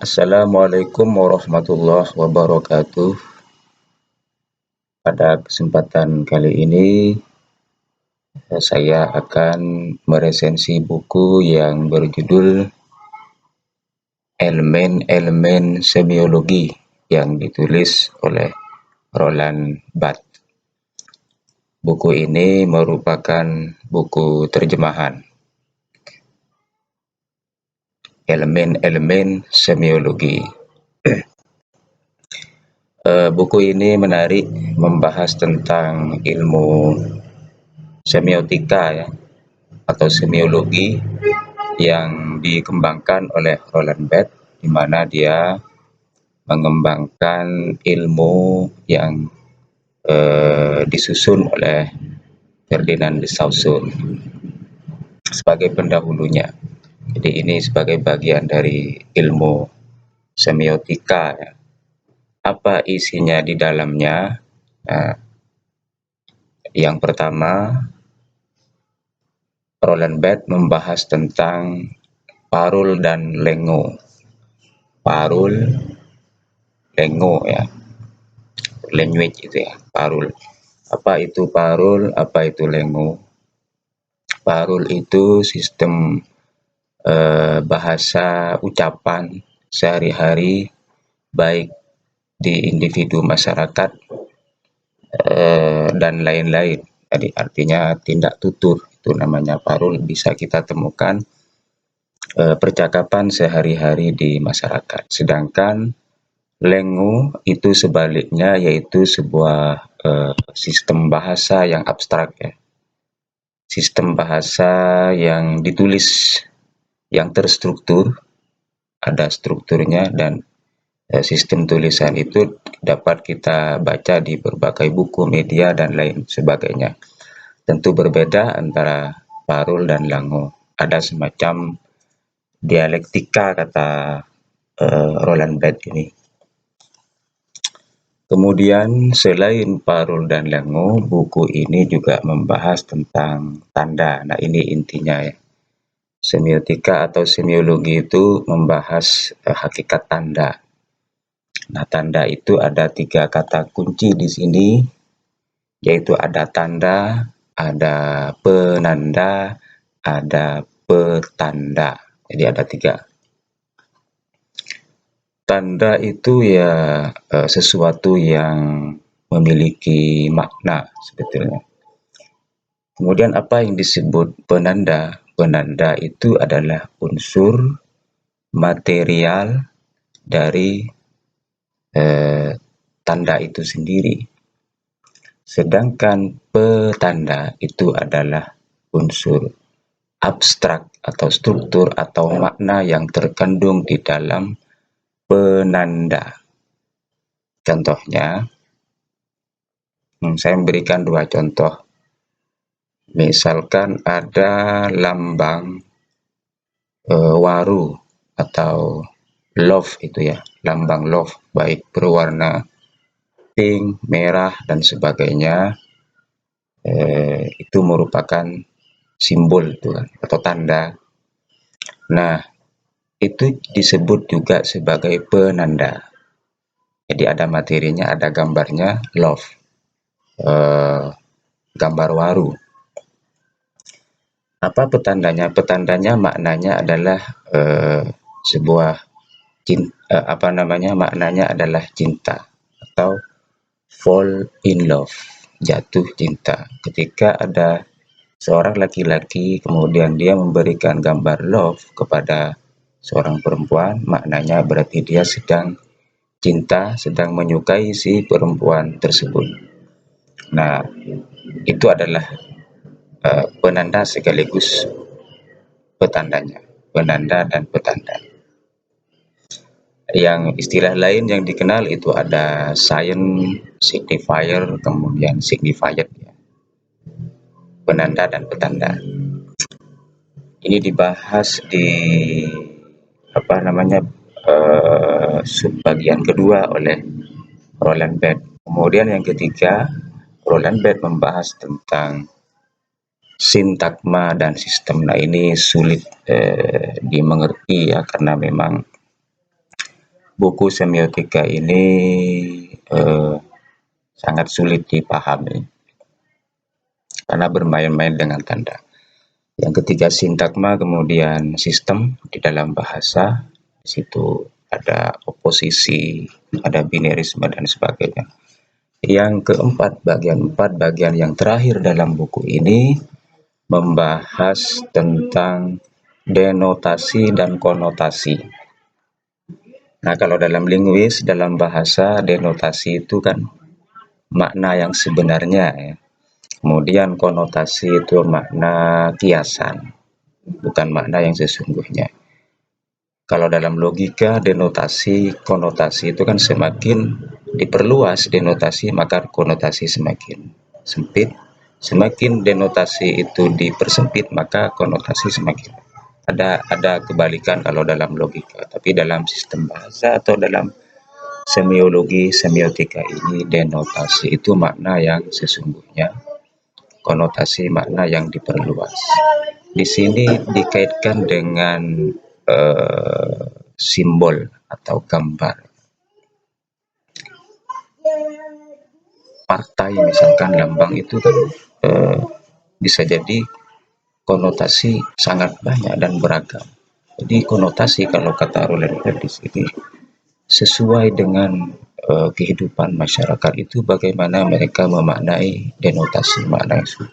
Assalamualaikum warahmatullahi wabarakatuh. Pada kesempatan kali ini, saya akan meresensi buku yang berjudul Elemen-elemen Semiologi yang ditulis oleh Roland Barthes. Buku ini merupakan buku terjemahan. Elemen-elemen Semiologi. Buku ini menarik, membahas tentang ilmu semiotika ya, atau semiologi yang dikembangkan oleh Roland Barthes, di mana dia mengembangkan ilmu yang disusun oleh Ferdinand de Saussure sebagai pendahulunya. Jadi ini sebagai bagian dari ilmu semiotika ya. Apa isinya di dalamnya? Nah, yang pertama, Roland Barthes membahas tentang parul dan lengo. Parul, lengo ya, language itu ya, parul. Apa itu parul, apa itu lengo? Parul itu sistem bahasa ucapan sehari-hari baik di individu masyarakat dan lain-lain. Jadi artinya tindak tutur, itu namanya parul, bisa kita temukan percakapan sehari-hari di masyarakat. Sedangkan lengo itu sebaliknya, yaitu sebuah sistem bahasa yang abstrak ya. Sistem bahasa yang ditulis, yang terstruktur, ada strukturnya, dan sistem tulisan itu dapat kita baca di berbagai buku, media, dan lain sebagainya. Tentu berbeda antara parul dan lango. Ada semacam dialektika, kata Roland Barthes ini. Kemudian selain parul dan lengo, buku ini juga membahas tentang tanda. Nah, ini intinya ya. Semiotika atau semiologi itu membahas hakikat tanda. Nah, tanda itu ada 3 kata kunci di sini, yaitu ada tanda, ada penanda, ada petanda. Jadi ada 3. Tanda itu ya sesuatu yang memiliki makna sebetulnya. Kemudian apa yang disebut penanda? Penanda itu adalah unsur material dari tanda itu sendiri. Sedangkan petanda itu adalah unsur abstrak atau struktur atau makna yang terkandung di dalam penanda. Contohnya, saya memberikan 2 contoh. Misalkan ada lambang waru atau love itu ya, lambang love baik berwarna pink, merah, dan sebagainya, itu merupakan simbol itu kan, atau tanda. Nah, itu disebut juga sebagai penanda. Jadi ada materinya, ada gambarnya, love, gambar waru. Apa petandanya? Petandanya maknanya adalah sebuah maknanya adalah cinta atau fall in love, jatuh cinta. Ketika ada seorang laki-laki kemudian dia memberikan gambar love kepada seorang perempuan, maknanya berarti dia sedang cinta, sedang menyukai si perempuan tersebut. Nah, itu adalah penanda sekaligus petandanya, penanda dan petanda. Yang istilah lain yang dikenal itu ada sign, signifier, kemudian signified ya. Penanda dan petanda. Ini dibahas di subbagian kedua oleh Roland Barthes. Kemudian yang ketiga, Roland Barthes membahas tentang sintagma dan sistem. Nah, ini sulit dimengerti ya, karena memang buku semiotika ini sangat sulit dipahami karena bermain-main dengan tanda. Yang ketiga sintagma, kemudian sistem di dalam bahasa. Di situ ada oposisi, ada binarisme dan sebagainya. Yang keempat, bagian 4, bagian yang terakhir dalam buku ini membahas tentang denotasi dan konotasi. Nah, kalau dalam linguis, dalam bahasa, denotasi itu kan makna yang sebenarnya ya. Kemudian konotasi itu makna kiasan, bukan makna yang sesungguhnya. Kalau dalam logika, denotasi, konotasi itu kan semakin diperluas denotasi, maka konotasi semakin sempit. Semakin denotasi itu dipersempit, maka konotasi semakin ada kebalikan kalau dalam logika. Tapi dalam sistem bahasa atau dalam semiologi, semiotika ini, denotasi itu makna yang sesungguhnya, konotasi makna yang diperluas. Di sini dikaitkan dengan simbol atau gambar. Partai misalkan lambang itu kan bisa jadi konotasi sangat banyak dan beragam. Jadi konotasi kalau kata Roland di sini sesuai dengan kehidupan masyarakat itu bagaimana mereka memaknai denotasi makna itu.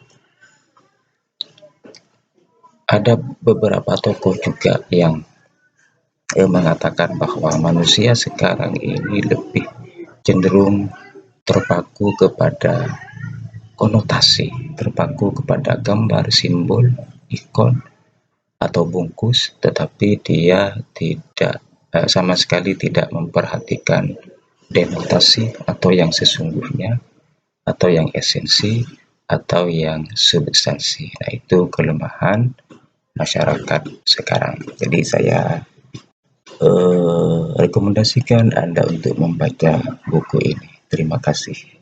Ada beberapa tokoh juga yang mengatakan bahwa manusia sekarang ini lebih cenderung terpaku kepada konotasi, terpaku kepada gambar, simbol, ikon, atau bungkus, tetapi dia tidak sama sekali tidak memperhatikan denotasi atau yang sesungguhnya, atau yang esensi, atau yang substansi. Nah, itu kelemahan masyarakat sekarang. Jadi saya rekomendasikan Anda untuk membaca buku ini. Terima kasih.